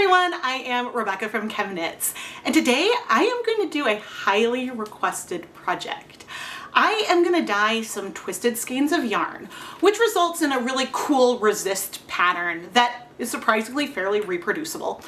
everyone, I am Rebecca from ChemKnits, and today I am going to do a highly requested project. I am going to dye some twisted skeins of yarn, which results in a really cool resist pattern that is surprisingly fairly reproducible.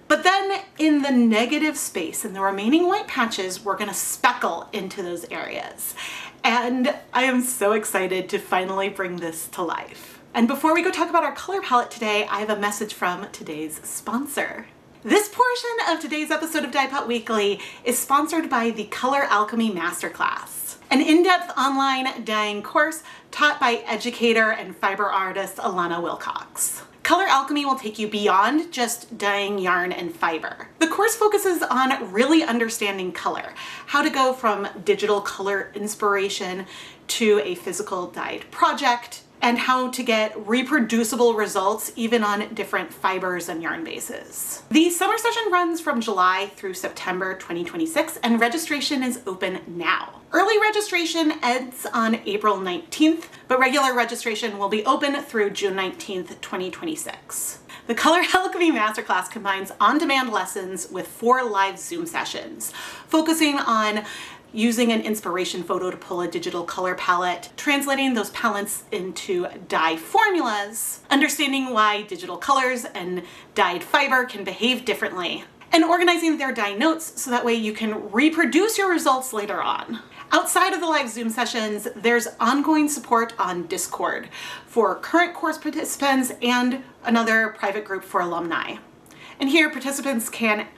But then in the negative space, in the remaining white patches, we're going to speckle into those areas. And I am so excited to finally bring this to life. And before we go talk about our color palette today, I have a message from today's sponsor. This portion of today's episode of Dyepot Weekly is sponsored by the Color Alchemy Masterclass, an in-depth online dyeing course taught by educator and fiber artist Alana Wilcox. Color Alchemy will take you beyond just dyeing yarn and fiber. The course focuses on really understanding color, how to go from digital color inspiration to a physical dyed project, and how to get reproducible results even on different fibers and yarn bases. The summer session runs from July through September 2026, and registration is open now. Early registration ends on April 19th, but regular registration will be open through June 19th, 2026. The Color Alchemy Masterclass combines on-demand lessons with 4 live Zoom sessions, focusing on using an inspiration photo to pull a digital color palette, translating those palettes into dye formulas, understanding why digital colors and dyed fiber can behave differently, and organizing their dye notes so that way you can reproduce your results later on. Outside of the live Zoom sessions, there's ongoing support on Discord for current course participants and another private group for alumni. And here participants can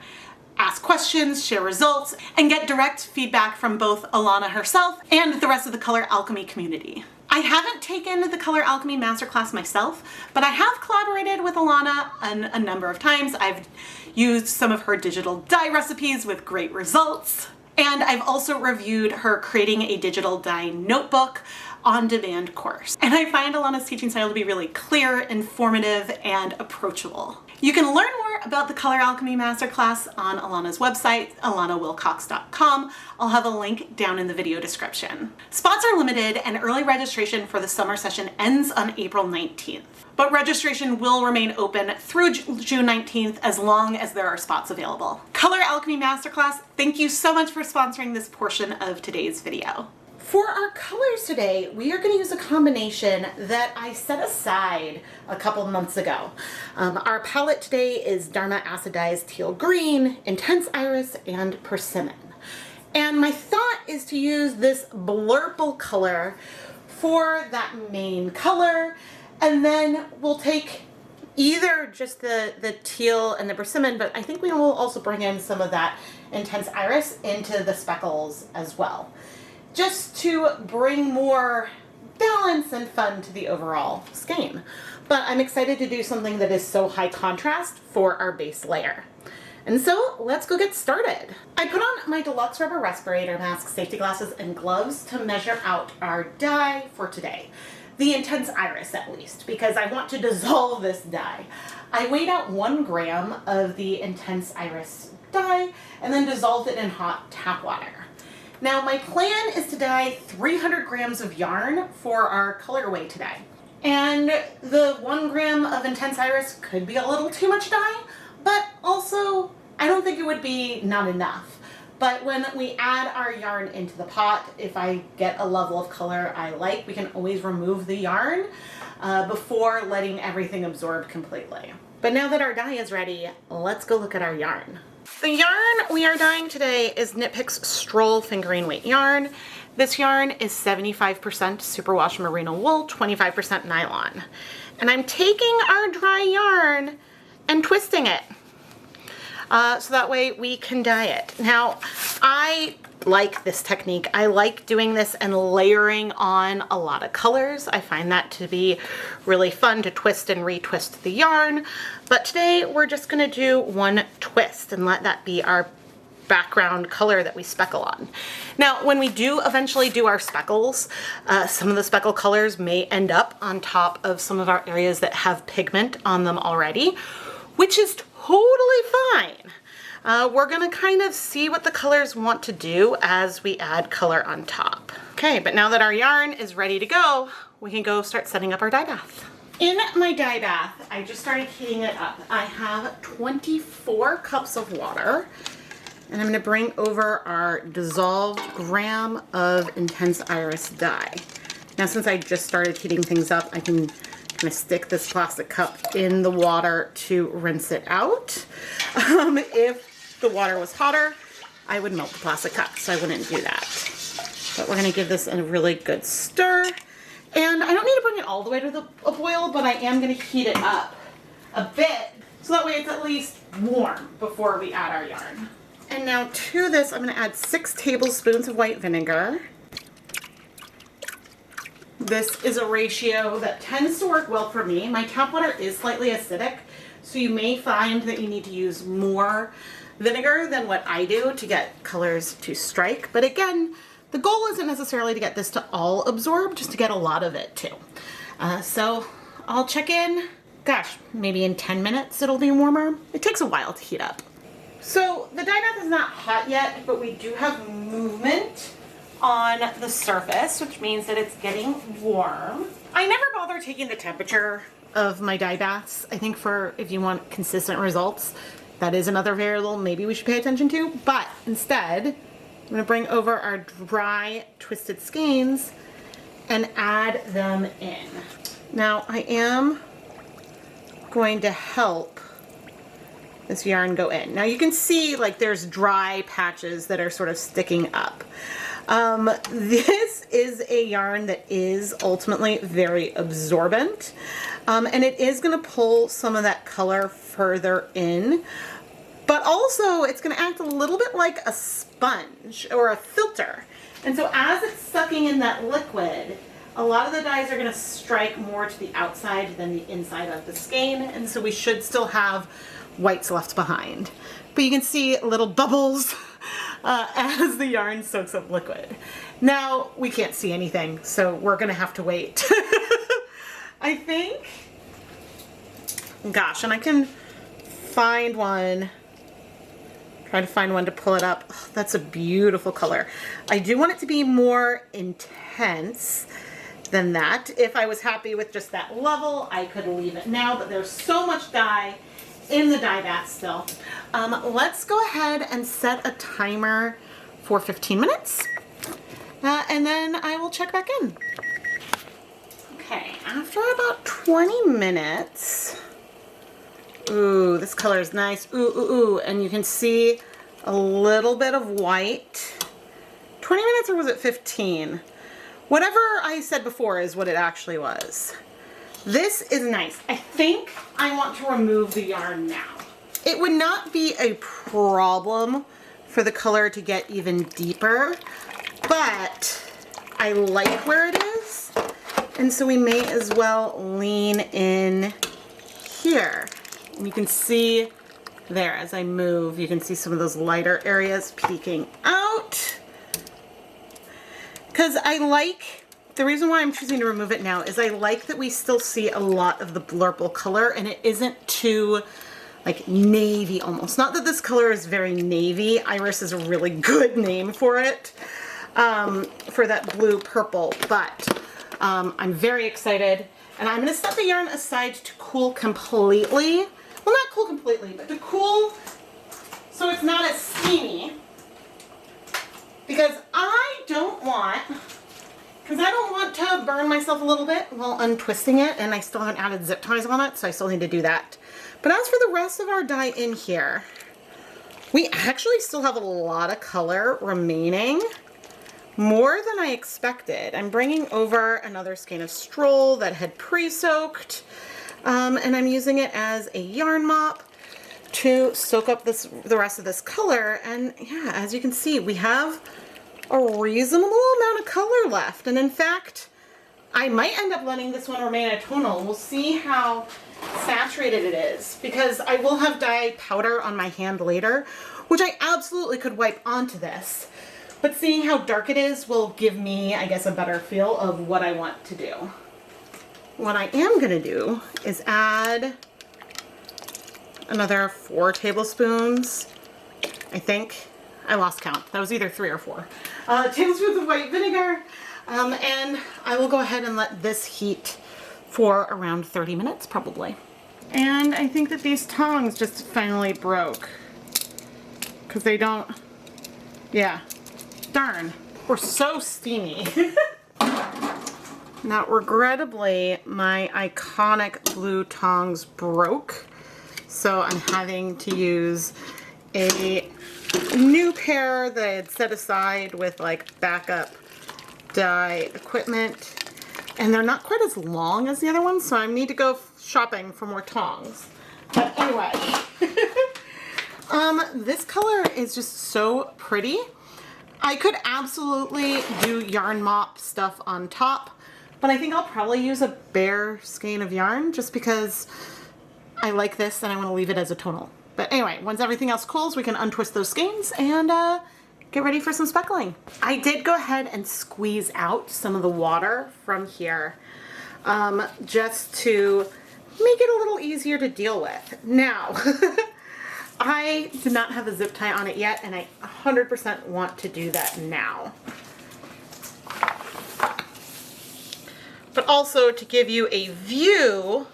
ask questions, share results, and get direct feedback from both Alana herself and the rest of the Color Alchemy community. I haven't taken the Color Alchemy Masterclass myself, but I have collaborated with Alana a number of times. I've used some of her digital dye recipes with great results, and I've also reviewed her creating a digital dye notebook on-demand course. And I find Alana's teaching style to be really clear, informative, and approachable. You can learn more about the Color Alchemy Masterclass on Alana's website, alanawilcox.com. I'll have a link down in the video description. Spots are limited and early registration for the summer session ends on April 19th. But registration will remain open through June 19th as long as there are spots available. Color Alchemy Masterclass, thank you so much for sponsoring this portion of today's video. For our colors today, we are going to use a combination that I set aside a couple months ago. Our palette today is Dharma Acid Dyes Teal Green, Intense Iris, and Persimmon. And my thought is to use this blurple color for that main color, and then we'll take either just the teal and the persimmon, but I think we will also bring in some of that Intense Iris into the speckles as well, just to bring more balance and fun to the overall skein. But I'm excited to do something that is so high contrast for our base layer. And so let's go get started. I put on my deluxe rubber respirator mask, safety glasses, and gloves to measure out our dye for today. The Intense Iris at least, because I want to dissolve this dye. I weighed out 1 gram of the Intense Iris dye and then dissolved it in hot tap water. Now my plan is to dye 300 grams of yarn for our colorway today. And the 1 gram of Intense Iris could be a little too much dye, but also I don't think it would be not enough. But when we add our yarn into the pot, if I get a level of color I like, we can always remove the yarn before letting everything absorb completely. But now that our dye is ready, let's go look at our yarn. The yarn we are dyeing today is KnitPicks Stroll fingering weight yarn. This yarn is 75% superwash merino wool, 25% nylon. And I'm taking our dry yarn and twisting it so that way we can dye it. Now, I like this technique. I like doing this and layering on a lot of colors. I find that to be really fun to twist and retwist the yarn. But today we're just going to do one twist and let that be our background color that we speckle on. Now, when we do eventually do our speckles, some of the speckle colors may end up on top of some of our areas that have pigment on them already, which is totally fine. We're gonna kind of see what the colors want to do as we add color on top. Okay, but now that our yarn is ready to go, we can go start setting up our dye bath. In my dye bath, I just started heating it up. I have 24 cups of water, and I'm gonna bring over our dissolved gram of Intense Iris dye. Now, since I just started heating things up, I can kind of stick this plastic cup in the water to rinse it out. If the water was hotter, I would melt the plastic cup, so I wouldn't do that. But we're gonna give this a really good stir. And I don't need to bring it all the way to a boil, but I am gonna heat it up a bit, so that way it's at least warm before we add our yarn. And now to this, I'm gonna add 6 tablespoons of white vinegar. This is a ratio that tends to work well for me. My tap water is slightly acidic, so you may find that you need to use more vinegar than what I do to get colors to strike. But again, the goal isn't necessarily to get this to all absorb, just to get a lot of it too. So I'll check in, gosh, maybe in 10 minutes it'll be warmer. It takes a while to heat up. So the dye bath is not hot yet, but we do have movement on the surface, which means that it's getting warm. I never bother taking the temperature of my dye baths. I think if you want consistent results, that is another variable maybe we should pay attention to, but instead, I'm gonna bring over our dry twisted skeins and add them in. Now I am going to help this yarn go in. Now you can see like there's dry patches that are sort of sticking up. This is a yarn that is ultimately very absorbent, and it is going to pull some of that color further in, but also it's going to act a little bit like a sponge or a filter. And so as it's sucking in that liquid, a lot of the dyes are going to strike more to the outside than the inside of the skein, and so we should still have whites left behind. But you can see little bubbles as the yarn soaks up liquid. Now we can't see anything, so we're gonna have to wait. I think, gosh, and I can find one, try to find one to pull it up. Oh, that's a beautiful color. I do want it to be more intense than that. If I was happy with just that level, I could leave it now, but there's so much dye in the dye bath still. Let's go ahead and set a timer for 15 minutes, and then I will check back in. Okay, after about 20 minutes, ooh, this color is nice, ooh, ooh, ooh, and you can see a little bit of white. 20 minutes, or was it 15? Whatever I said before is what it actually was. This is nice. I think I want to remove the yarn now. It would not be a problem for the color to get even deeper, but I like where it is, and so we may as well lean in here. And you can see there as I move, you can see some of those lighter areas peeking out. Because the reason why I'm choosing to remove it now is I like that we still see a lot of the blurple color, and it isn't too like navy almost. Not that this color is very navy. Iris is a really good name for it, for that blue purple, but I'm very excited, and I'm gonna set the yarn aside to cool completely. Well, not cool completely, but to cool so it's not as steamy, because I don't want to burn myself a little bit while untwisting it, and I still haven't added zip ties on it, so I still need to do that. But as for the rest of our dye in here, we actually still have a lot of color remaining, more than I expected. I'm bringing over another skein of Stroll that had pre-soaked, and I'm using it as a yarn mop to soak up the rest of this color. And yeah, as you can see, we have a reasonable amount of color left, and in fact I might end up letting this one remain a tonal. We'll see how saturated it is, because I will have dye powder on my hand later, which I absolutely could wipe onto this, but seeing how dark it is will give me, I guess, a better feel of what I want to do. What I am going to do is add another 4 tablespoons, I think. I lost count. That was either 3 or 4. Tablespoons of white vinegar, and I will go ahead and let this heat for around 30 minutes probably. And I think that these tongs just finally broke because they don't, yeah, darn, we're so steamy. Now regrettably my iconic blue tongs broke, so I'm having to use a new pair that I had set aside with like backup dye equipment, and they're not quite as long as the other ones, so I need to go shopping for more tongs. But anyway, this color is just so pretty. I could absolutely do yarn mop stuff on top, but I think I'll probably use a bare skein of yarn just because I like this and I want to leave it as a tonal. But anyway, once everything else cools, we can untwist those skeins and get ready for some speckling. I did go ahead and squeeze out some of the water from here just to make it a little easier to deal with. Now, I did not have a zip tie on it yet, and I 100% want to do that now. But also to give you a view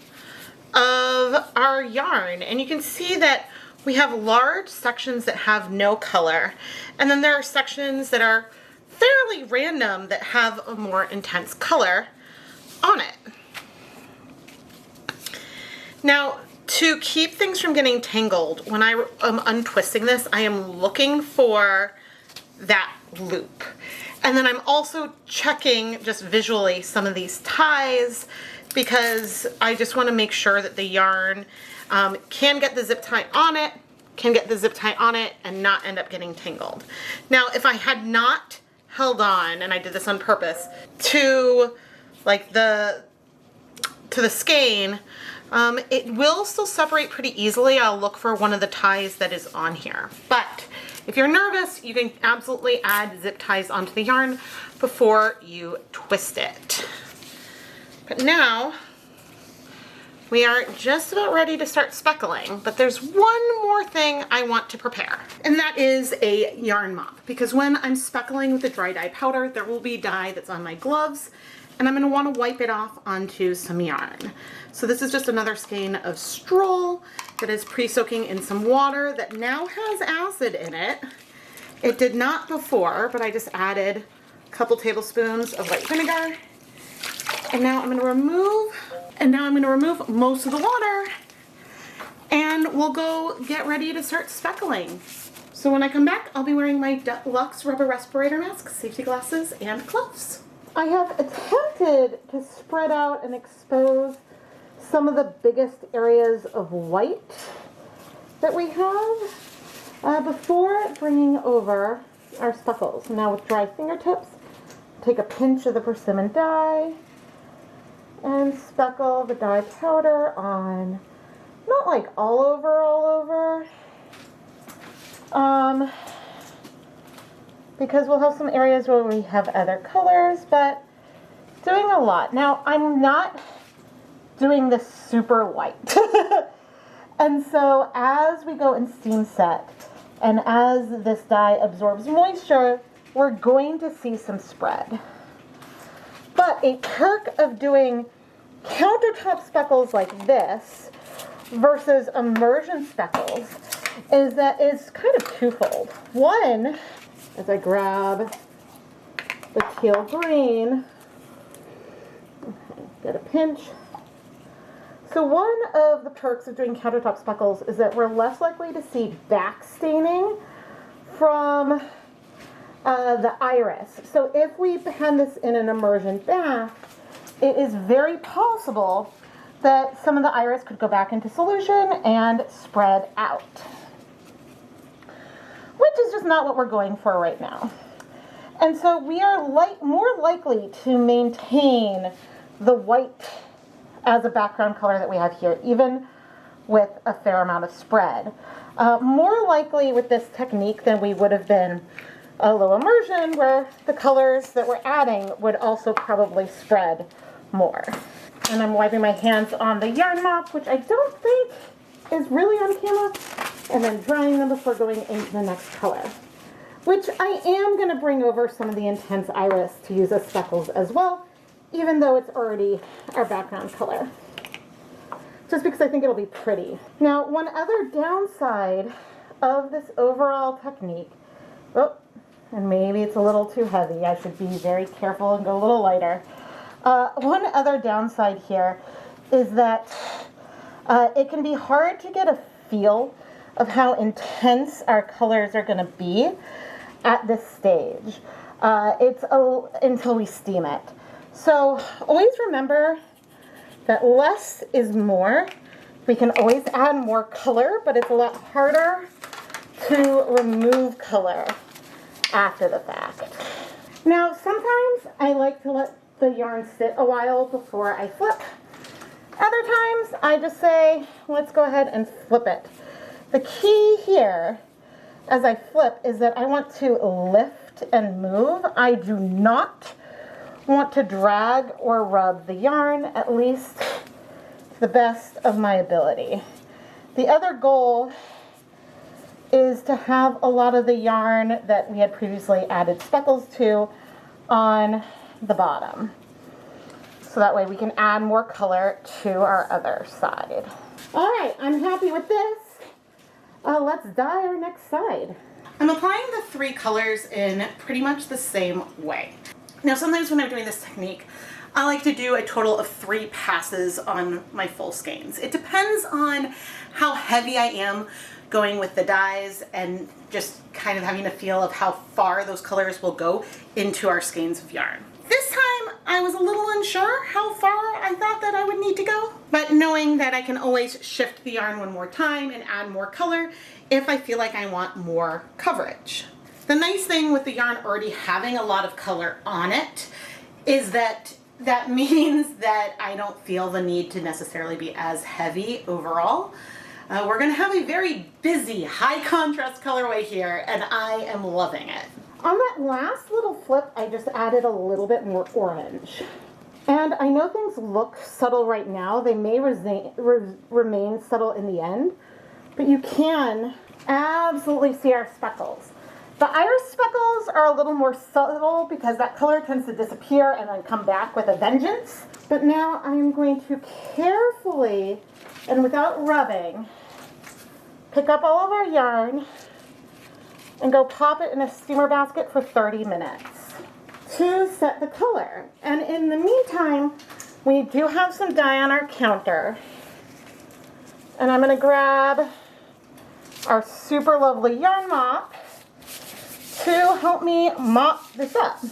of our yarn, and you can see that we have large sections that have no color, and then there are sections that are fairly random that have a more intense color on it. Now, to keep things from getting tangled, when I am untwisting this, I am looking for that loop. And then I'm also checking just visually some of these ties because I just want to make sure that the yarn can get the zip tie on it, and not end up getting tangled. Now, if I had not held on, and I did this on purpose, to like the skein, it will still separate pretty easily. I'll look for one of the ties that is on here. But if you're nervous, you can absolutely add zip ties onto the yarn before you twist it. But now, we are just about ready to start speckling, but there's one more thing I want to prepare, and that is a yarn mop, because when I'm speckling with the dry dye powder, there will be dye that's on my gloves, and I'm going to want to wipe it off onto some yarn. So this is just another skein of Stroll that is pre-soaking in some water that now has acid in it. It did not before, but I just added a couple tablespoons of white vinegar. And now I'm going to remove most of the water, and we'll go get ready to start speckling. So when I come back, I'll be wearing my Deluxe rubber respirator mask, safety glasses, and gloves. I have attempted to spread out and expose some of the biggest areas of white that we have before bringing over our speckles. Now with dry fingertips, take a pinch of the persimmon dye and speckle the dye powder on, not like all over, because we'll have some areas where we have other colors, but doing a lot. Now, I'm not doing this super white. And so as we go in steam set, and as this dye absorbs moisture, we're going to see some spread. But a perk of doing countertop speckles like this versus immersion speckles is that it's kind of twofold. One, as I grab the teal green, get a pinch. So one of the perks of doing countertop speckles is that we're less likely to see back staining from the iris. So if we hand this in an immersion bath, it is very possible that some of the iris could go back into solution and spread out, which is just not what we're going for right now. And so we are more likely to maintain the white as a background color that we have here, even with a fair amount of spread. More likely with this technique than we would have been a low immersion, where the colors that we're adding would also probably spread more. And I'm wiping my hands on the yarn mop, which I don't think is really on camera, and then drying them before going into the next color, which I am going to bring over some of the intense iris to use as speckles as well, even though it's already our background color. Just because I think it'll be pretty. Now, one other downside of this overall technique, oh, and maybe it's a little too heavy. I should be very careful and go a little lighter. One other downside here is that it can be hard to get a feel of how intense our colors are going to be at this stage. Until we steam it. So always remember that less is more. We can always add more color, but it's a lot harder to remove color after the fact. Now, sometimes I like to let the yarn sit a while before I flip. Other times I just say, let's go ahead and flip it. The key here as I flip is that I want to lift and move. I do not want to drag or rub the yarn, at least to the best of my ability. The other goal is to have a lot of the yarn that we had previously added speckles to on the bottom. So that way we can add more color to our other side. All right, I'm happy with this. Let's dye our next side. I'm applying the 3 colors in pretty much the same way. Now, sometimes when I'm doing this technique, I like to do a total of 3 passes on my full skeins. It depends on how heavy I am going with the dyes and just kind of having a feel of how far those colors will go into our skeins of yarn. This time I was a little unsure how far I thought that I would need to go, but knowing that I can always shift the yarn one more time and add more color if I feel like I want more coverage. The nice thing with the yarn already having a lot of color on it is that means that I don't feel the need to necessarily be as heavy overall. We're going to have a very busy, high contrast colorway here, and I am loving it. On that last little flip, I just added a little bit more orange. And I know things look subtle right now. They may remain subtle in the end, but you can absolutely see our speckles. The iris speckles are a little more subtle because that color tends to disappear and then come back with a vengeance. But now I am going to carefully and without rubbing pick up all of our yarn and go pop it in a steamer basket for 30 minutes to set the color. And in the meantime, we do have some dye on our counter. And I'm going to grab our super lovely yarn mop to help me mop this up,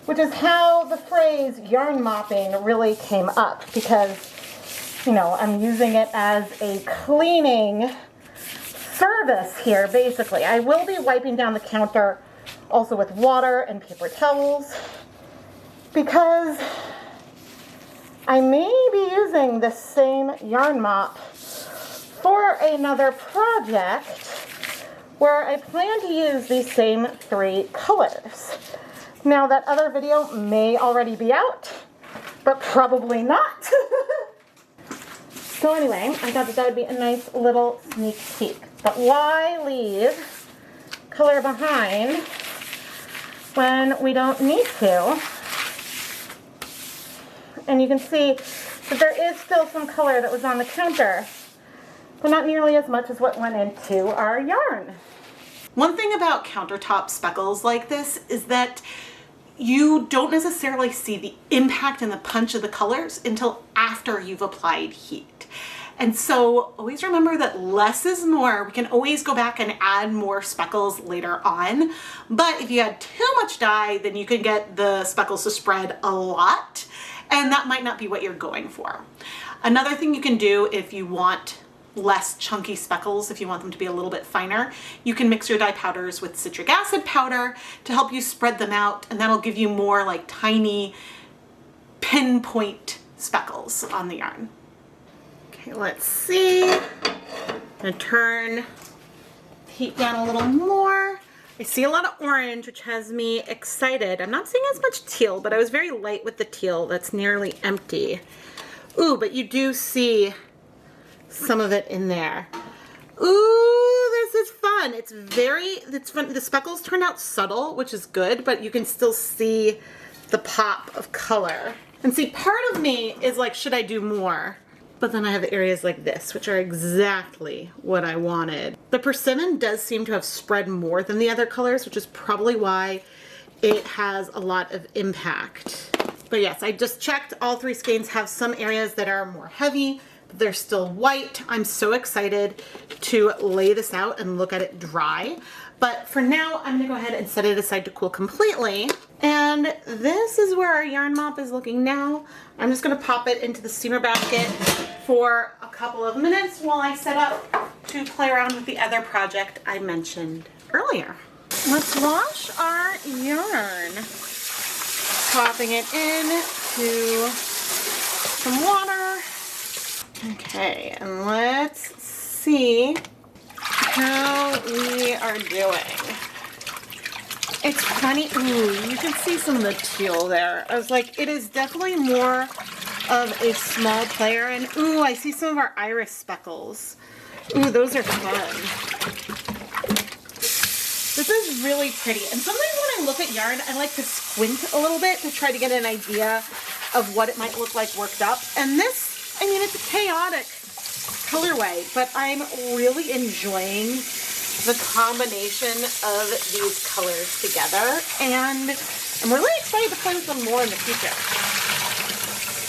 which is how the phrase yarn mopping really came up, because, you know, I'm using it as a cleaning service here, basically. I will be wiping down the counter also with water and paper towels, because I may be using the same yarn mop for another project where I plan to use these same 3 colors. Now, that other video may already be out, but probably not. So anyway, I thought that would be a nice little sneak peek. But why leave color behind when we don't need to? And you can see that there is still some color that was on the counter, but not nearly as much as what went into our yarn. One thing about countertop speckles like this is that you don't necessarily see the impact and the punch of the colors until after you've applied heat. And so always remember that less is more. We can always go back and add more speckles later on. But if you add too much dye, then you can get the speckles to spread a lot, and that might not be what you're going for. Another thing you can do if you want less chunky speckles, if you want them to be a little bit finer, you can mix your dye powders with citric acid powder to help you spread them out, and that'll give you more like tiny pinpoint speckles on the yarn. Okay, let's see. I'm gonna turn the heat down a little more. I see a lot of orange, which has me excited. I'm not seeing as much teal, but I was very light with the teal. That's nearly empty. Ooh, but you do see some of it in there. Ooh, this is fun. It's fun. The speckles turned out subtle, which is good, but you can still see the pop of color. And see, part of me is like, should I do more? But then I have areas like this, which are exactly what I wanted. The Persimmon does seem to have spread more than the other colors, which is probably why it has a lot of impact. But yes, I just checked. All 3 skeins have some areas that are more heavy, but they're still white. I'm so excited to lay this out and look at it dry. But for now, I'm gonna go ahead and set it aside to cool completely. And this is where our yarn mop is looking now. I'm just gonna pop it into the steamer basket for a couple of minutes while I set up to play around with the other project I mentioned earlier. Let's wash our yarn. Popping it into some water. Okay, and let's see how we are doing. It's funny, ooh, you can see some of the teal there. I was like, it is definitely more of a small player, and ooh, I see some of our iris speckles. Ooh, those are fun. This is really pretty, and sometimes when I look at yarn, I like to squint a little bit to try to get an idea of what it might look like worked up. And this, I mean, it's a chaotic colorway, but I'm really enjoying the combination of these colors together, and I'm really excited to play with them more in the future.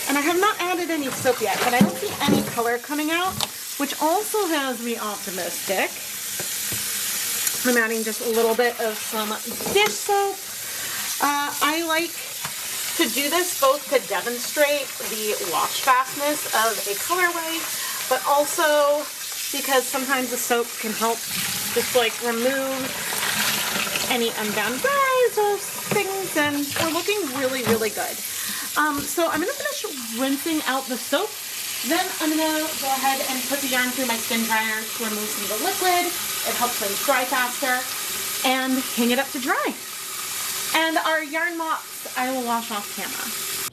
And I have not added any soap yet, but I don't see any color coming out, which also has me optimistic. I'm adding just a little bit of some dish soap. I like to do this both to demonstrate the wash fastness of a colorway, but also because sometimes the soap can help just like remove any unbound dyes or things, and we're looking really, really good. So I'm gonna finish rinsing out the soap. Then I'm gonna go ahead and put the yarn through my spin dryer to remove some of the liquid. It helps things dry faster, and hang it up to dry. And our yarn mops, I will wash off camera.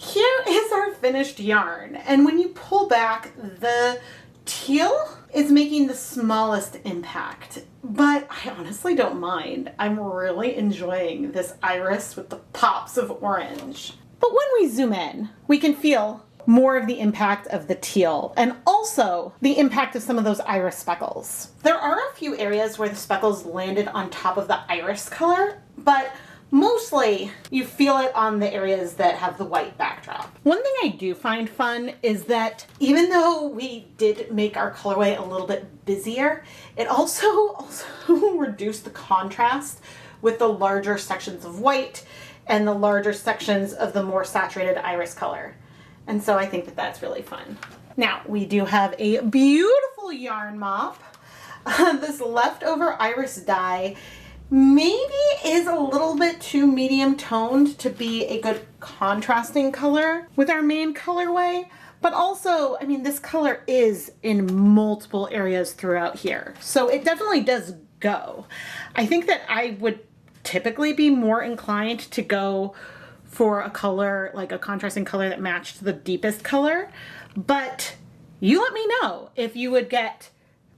Here is our finished yarn, and when you pull back, the teal is making the smallest impact, but I honestly don't mind. I'm really enjoying this iris with the pops of orange. But when we zoom in, we can feel more of the impact of the teal, and also the impact of some of those iris speckles. There are a few areas where the speckles landed on top of the iris color, but mostly you feel it on the areas that have the white backdrop. One thing I do find fun is that even though we did make our colorway a little bit busier, it also reduced the contrast with the larger sections of white and the larger sections of the more saturated iris color. And so I think that that's really fun. Now, we do have a beautiful yarn mop. This leftover iris dye maybe is a little bit too medium toned to be a good contrasting color with our main colorway. But also, I mean, this color is in multiple areas throughout here. So it definitely does go. I think that I would typically be more inclined to go for a color, like a contrasting color that matched the deepest color. But you let me know if you would get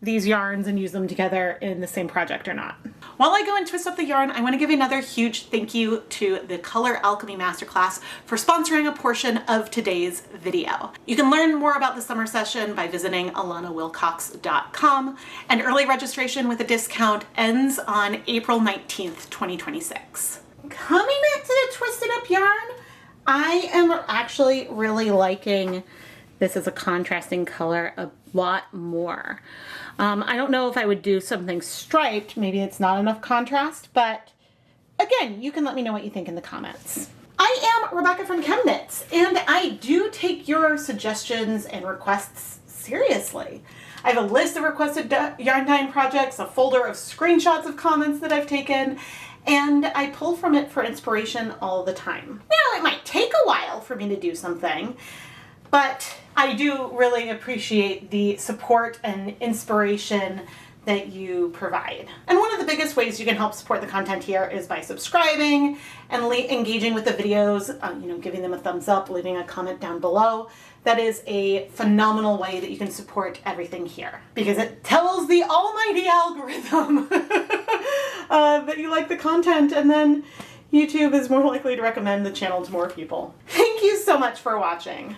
these yarns and use them together in the same project or not. While I go and twist up the yarn, I want to give another huge thank you to the Color Alchemy Masterclass for sponsoring a portion of today's video. You can learn more about the summer session by visiting alanawilcox.com, and early registration with a discount ends on April 19th, 2026. Coming back to the twisted up yarn, I am actually really liking this as a contrasting color a lot more. I don't know if I would do something striped. Maybe it's not enough contrast, but again, you can let me know what you think in the comments. I am Rebecca from ChemKnits, and I do take your suggestions and requests seriously. I have a list of requested yarn dyeing projects, a folder of screenshots of comments that I've taken, and I pull from it for inspiration all the time. Now, it might take a while for me to do something, but I do really appreciate the support and inspiration that you provide. And one of the biggest ways you can help support the content here is by subscribing and engaging with the videos, giving them a thumbs up, leaving a comment down below. That is a phenomenal way that you can support everything here, because it tells the almighty algorithm that you like the content, and then YouTube is more likely to recommend the channel to more people. Thank Thank you so much for watching.